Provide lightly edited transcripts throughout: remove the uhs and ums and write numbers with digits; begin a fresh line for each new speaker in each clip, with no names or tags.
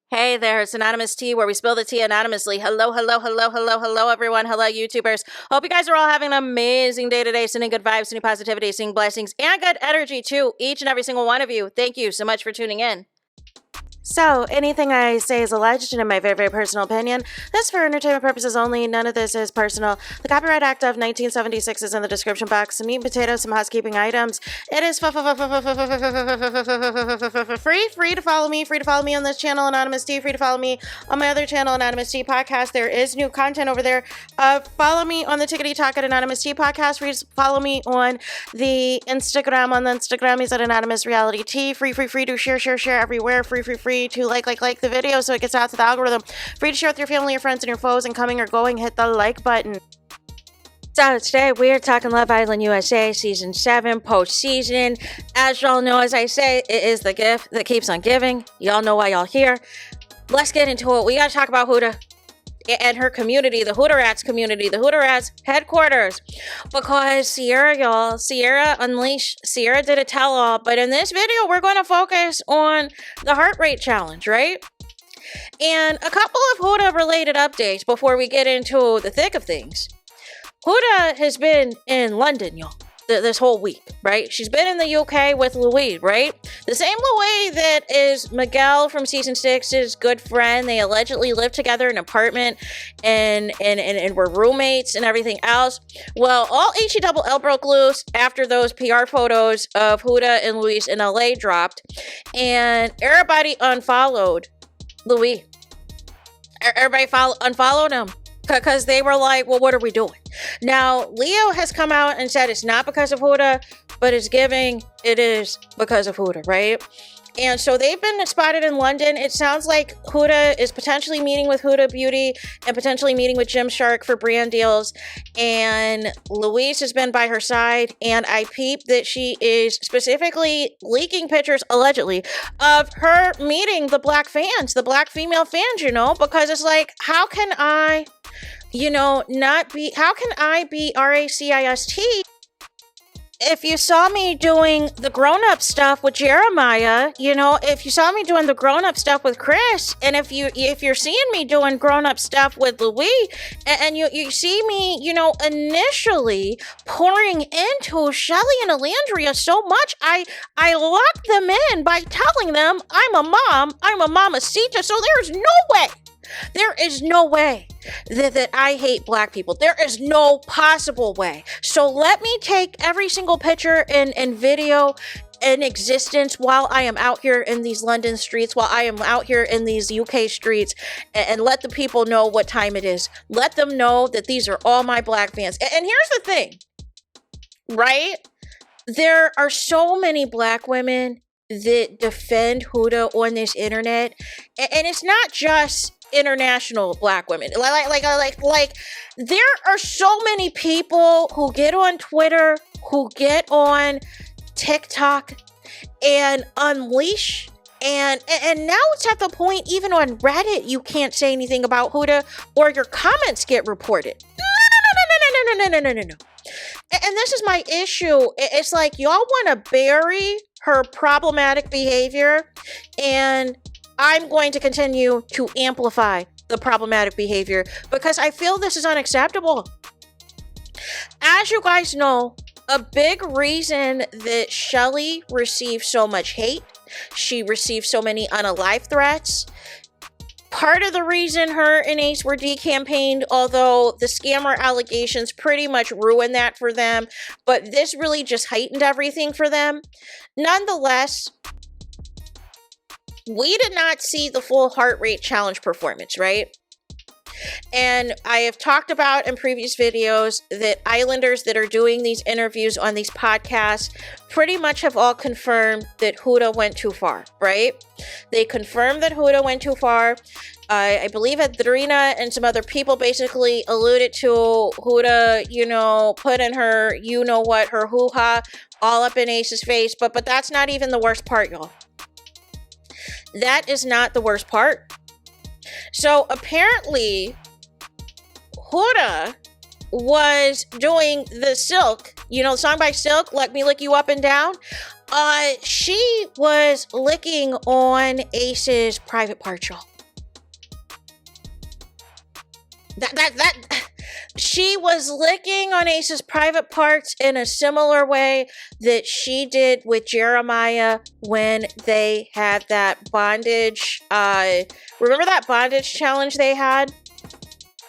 Hey there, it's Anonymous Tea, where we spill the tea anonymously. Hello, everyone. Hello, YouTubers. Hope you guys are all having an amazing day today, sending good vibes, sending positivity, sending blessings, and good energy to each and every single one of you. Thank you so much for tuning in. So, anything I say is alleged and in my very, very personal opinion. This is for entertainment purposes only. None of this is personal. The Copyright Act of 1976 is in the description box. Some meat and potatoes, some housekeeping items. It is free to follow me. Free to follow me on this channel, Anonymous Tea. Free to follow me on my other channel, Anonymous Tea Podcast. There is new content over there. Follow me on the Tickety Talk at Anonymous Tea Podcast. Free to follow me on the Instagram. On the Instagram is at Anonymous Reality Tea. Free to share everywhere. Free to like the video so it gets out to the algorithm. Free to share with your family, your friends, and your foes, and coming or going, hit the like button. So today we are talking Love Island USA Season 7 post-season. As y'all know, as I say, it is the gift that keeps on giving. Y'all know why y'all here. Let's get into it. We gotta talk about Huda and her community, the Huda Rats community, the Huda Rats headquarters. Because Cierra, y'all, Cierra Unleashed, Cierra did a tell-all, but in this video, we're going to focus on the heart rate challenge, right? And a couple of Huda-related updates before we get into the thick of things. Huda has been in London, y'all, this whole week, right? She's been in the UK with Louis, right? The same Louis that is Miguel from season 6's good friend. They allegedly lived together in an apartment and were roommates and everything else. Well, all HELL broke loose after those PR photos of Huda and Luis in LA dropped, and everybody unfollowed Louis. Everybody unfollowed him. Because they were like, well, what are we doing? Now, Leo has come out and said it's not because of Huda, but it is because of Huda, right? And so they've been spotted in London. It sounds like Huda is potentially meeting with Huda Beauty and potentially meeting with Gymshark for brand deals. And Louise has been by her side. And I peeped that she is specifically leaking pictures, allegedly, of her meeting the black fans, the black female fans, you know, because it's like, how can I be RACIST if you saw me doing the grown-up stuff with Jeremiah, you know, if you saw me doing the grown-up stuff with Chris, and if you're seeing me doing grown-up stuff with Louis, and you see me, you know, initially pouring into Shelly and Alandria so much, I locked them in by telling them I'm a mamacita, so there is no way that I hate black people. There is no possible way. So let me take every single picture and video in existence while I am out here in these London streets, while I am out here in these UK streets, and let the people know what time it is. Let them know that these are all my black fans. And here's the thing, right? There are so many black women that defend Huda on this internet, and it's not just international black women. Like there are so many people who get on Twitter, who get on TikTok and unleash, and now it's at the point even on Reddit you can't say anything about Huda or your comments get reported. No. And this is my issue. It's like y'all want to bury her problematic behavior, and I'm going to continue to amplify the problematic behavior because I feel this is unacceptable. As you guys know, a big reason that Shelly received so much hate, she received so many unalive threats. Part of the reason her and Ace were decampaigned, although the scammer allegations pretty much ruined that for them, but this really just heightened everything for them. Nonetheless, we did not see the full heart rate challenge performance, right? And I have talked about in previous videos that Islanders that are doing these interviews on these podcasts pretty much have all confirmed that Huda went too far, right? They confirmed that Huda went too far. I believe Adrina and some other people basically alluded to Huda, you know, put in her, you know what, her hoo-ha all up in Ace's face. But that's not even the worst part, y'all. That is not the worst part. So apparently, Huda was doing the Silk, you know, the song by Silk, Let Me Lick You Up and Down. She was licking on Ace's private part, y'all. She was licking on Ace's private parts in a similar way that she did with Jeremiah when they had that bondage. Remember that bondage challenge they had?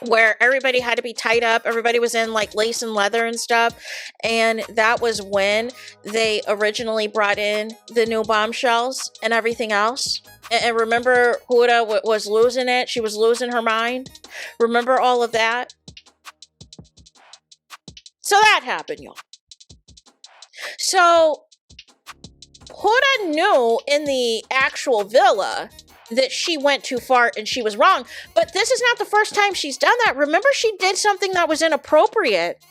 Where everybody had to be tied up. Everybody was in like lace and leather and stuff. And that was when they originally brought in the new bombshells and everything else. And remember, Huda was losing it. She was losing her mind. Remember all of that? So that happened, y'all. So Huda knew in the actual villa that she went too far and she was wrong. But this is not the first time she's done that. Remember, she did something that was inappropriate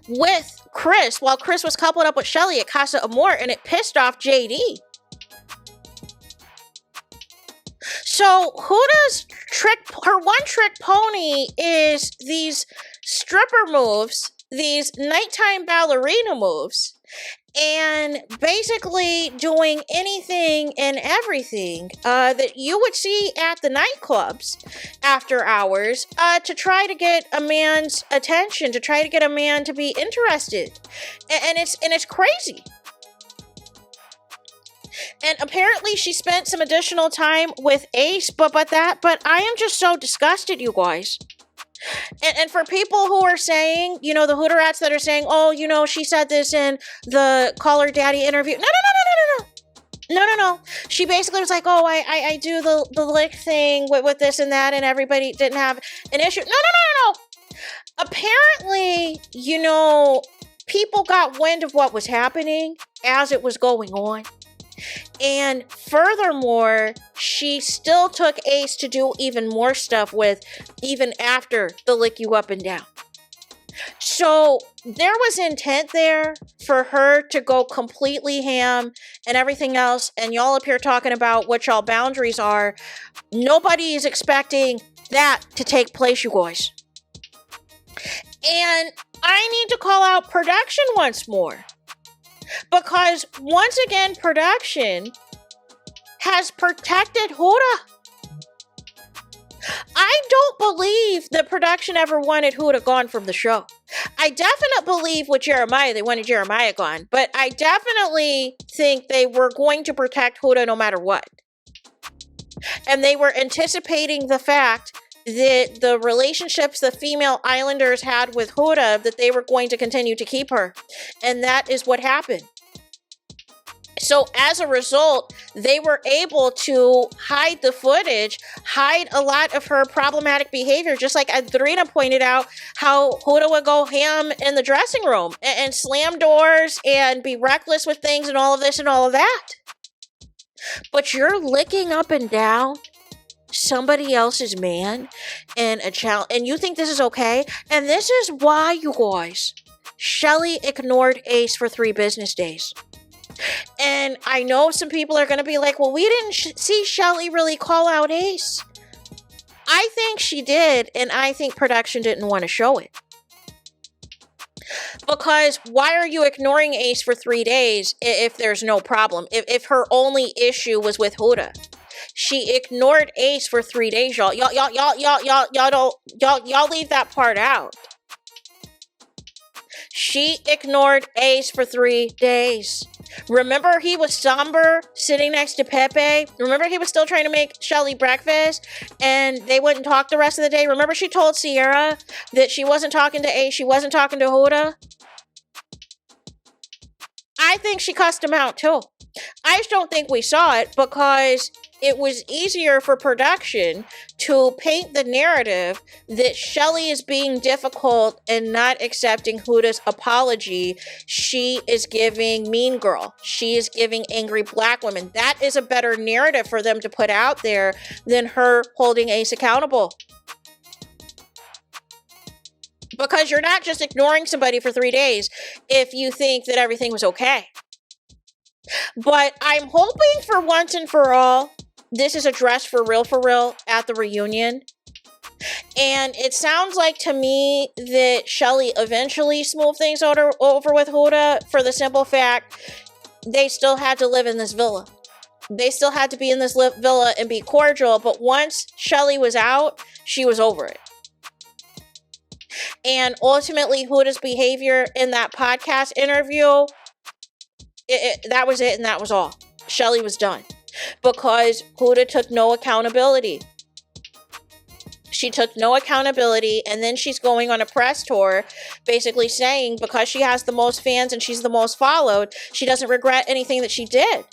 with Chris while Chris was coupled up with Shelly at Casa Amor, and it pissed off JD. So Huda's her one trick pony is these stripper moves, these nighttime ballerina moves, and basically doing anything and everything that you would see at the nightclubs after hours to try to get a man's attention, to try to get a man to be interested. And it's crazy. And apparently she spent some additional time with Ace, but I am just so disgusted, you guys. And for people who are saying, you know, the Hooterats that are saying, oh, you know, she said this in the Call Her Daddy interview. No. She basically was like, oh, I do the lick thing with this and that, and everybody didn't have an issue. No. Apparently, you know, people got wind of what was happening as it was going on. And furthermore, she still took Ace to do even more stuff with, even after the lick you up and down. So there was intent there for her to go completely ham and everything else. And y'all up here talking about what y'all boundaries are. Nobody is expecting that to take place, you guys. And I need to call out production once more. Because once again, production has protected Huda. I don't believe that production ever wanted Huda gone from the show. I definitely believe with Jeremiah, they wanted Jeremiah gone. But I definitely think they were going to protect Huda no matter what. And they were anticipating the fact that the relationships the female islanders had with Huda, that they were going to continue to keep her. And that is what happened. So as a result, they were able to hide the footage, hide a lot of her problematic behavior, just like Adrina pointed out how Huda would go ham in the dressing room and slam doors and be reckless with things and all of this and all of that. But you're licking up and down somebody else's man and a child, and you think this is okay? And this is why, you guys, Shelly ignored Ace for 3 business days. And I know some people are going to be like, well, we didn't see Shelly really call out Ace. I think she did, and I think production didn't want to show it. Because why are you ignoring Ace for 3 days if there's no problem? If her only issue was with Huda? She ignored Ace for 3 days, y'all. Y'all leave that part out. She ignored Ace for 3 days. Remember, he was somber, sitting next to Pepe. Remember, he was still trying to make Shelly breakfast, and they wouldn't talk the rest of the day. Remember, she told Cierra that she wasn't talking to Ace, she wasn't talking to Huda. I think she cussed him out, too. I just don't think we saw it because it was easier for production to paint the narrative that Shelly is being difficult and not accepting Huda's apology. She is giving mean girl. She is giving angry black women. That is a better narrative for them to put out there than her holding Ace accountable. Because you're not just ignoring somebody for 3 days if you think that everything was okay. But I'm hoping for once and for all, this is addressed for real at the reunion. And it sounds like to me that Shelly eventually smoothed things over with Huda for the simple fact they still had to live in this villa. They still had to be in this villa and be cordial. But once Shelly was out, she was over it. And ultimately, Huda's behavior in that podcast interview, that was it and that was all. Shelly was done. Because Huda took no accountability. She took no accountability, and then she's going on a press tour basically saying because she has the most fans and she's the most followed, she doesn't regret anything that she did.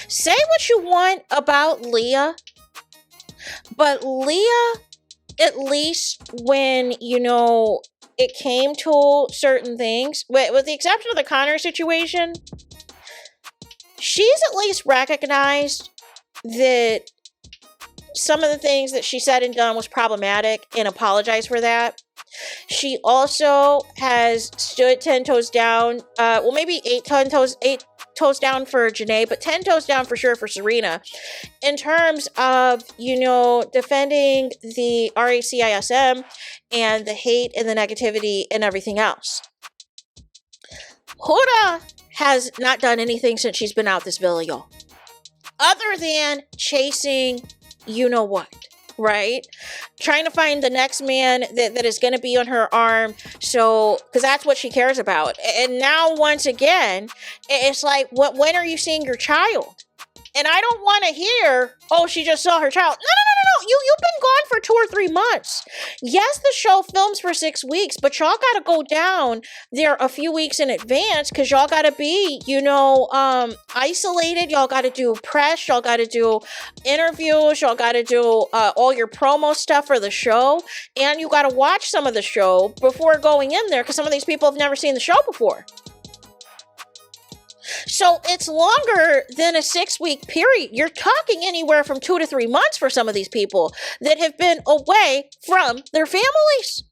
Say what you want about Leah, but Leah, at least when, it came to certain things, with the exception of the Connor situation, she's at least recognized that some of the things that she said and done was problematic and apologized for that. She also has stood 10 toes down, maybe 8 toes down for Janae, but 10 toes down for sure for Serena, in terms of, defending the RACISM and the hate and the negativity and everything else. Huda has not done anything since she's been out this villa, y'all. Other than chasing what, right? Trying to find the next man that is going to be on her arm. So, because that's what she cares about. And now, once again, it's like, when are you seeing your child? And I don't want to hear, oh, she just saw her child. No. You've been gone for 2 or 3 months. Yes, the show films for 6 weeks, but y'all got to go down there a few weeks in advance because y'all got to be, isolated. Y'all got to do press. Y'all got to do interviews. Y'all got to do all your promo stuff for the show. And you got to watch some of the show before going in there because some of these people have never seen the show before. So it's longer than a 6-week period. You're talking anywhere from 2 to 3 months for some of these people that have been away from their families.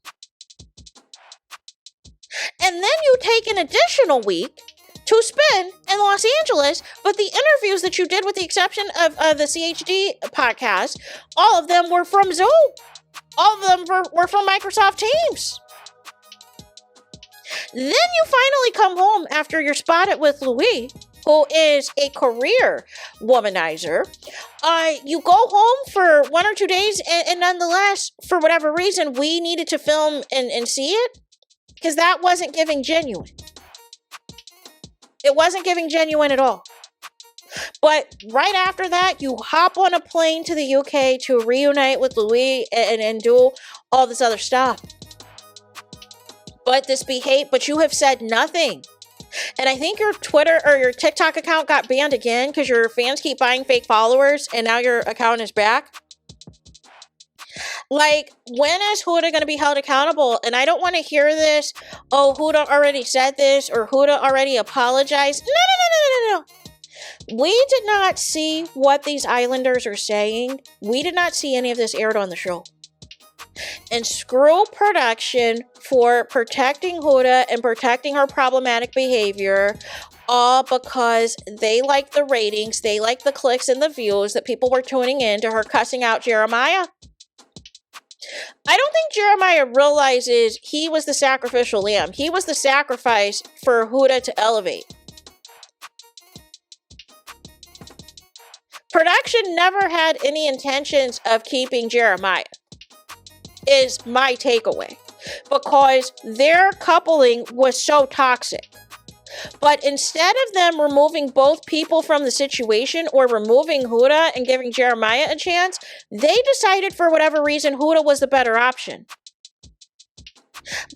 And then you take an additional week to spend in Los Angeles, but the interviews that you did, with the exception of the CHD podcast, all of them were from Zoom. All of them were from Microsoft Teams. Then you finally come home after you're spotted with Louis, who is a career womanizer. You go home for 1 or 2 days, and nonetheless, for whatever reason, we needed to film and see it, because that wasn't giving genuine. It wasn't giving genuine at all. But right after that, you hop on a plane to the UK to reunite with Louis and do all this other stuff. But you have said nothing. And I think your Twitter or your TikTok account got banned again because your fans keep buying fake followers and now your account is back. Like, when is Huda going to be held accountable? And I don't want to hear this, oh, Huda already said this or Huda already apologized. No. We did not see what these islanders are saying. We did not see any of this aired on the show. And screw production for protecting Huda and protecting her problematic behavior, all because they like the ratings, they like the clicks and the views that people were tuning in to her cussing out Jeremiah. I don't think Jeremiah realizes he was the sacrificial lamb. He was the sacrifice for Huda to elevate. Production never had any intentions of keeping Jeremiah, is my takeaway, because their coupling was so toxic. But instead of them removing both people from the situation or removing Huda and giving Jeremiah a chance, they decided for whatever reason Huda was the better option.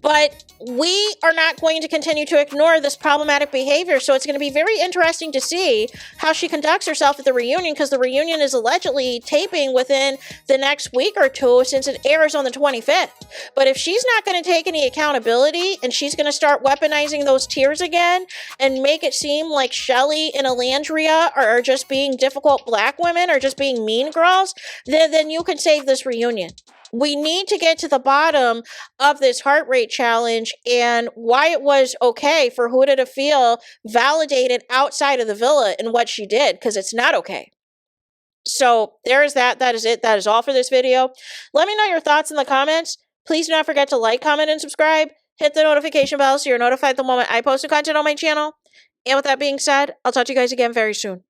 But we are not going to continue to ignore this problematic behavior, so it's going to be very interesting to see how she conducts herself at the reunion, because the reunion is allegedly taping within the next week or two since it airs on the 25th. But if she's not going to take any accountability and she's going to start weaponizing those tears again and make it seem like Shelly and Alandria are just being difficult black women or just being mean girls, then you can save this reunion. We need to get to the bottom of this heart rate challenge and why it was okay for Huda to feel validated outside of the villa in what she did, because it's not okay. So there is that. That is it. That is all for this video. Let me know your thoughts in the comments. Please do not forget to like, comment, and subscribe. Hit the notification bell so you're notified the moment I post new content on my channel. And with that being said, I'll talk to you guys again very soon.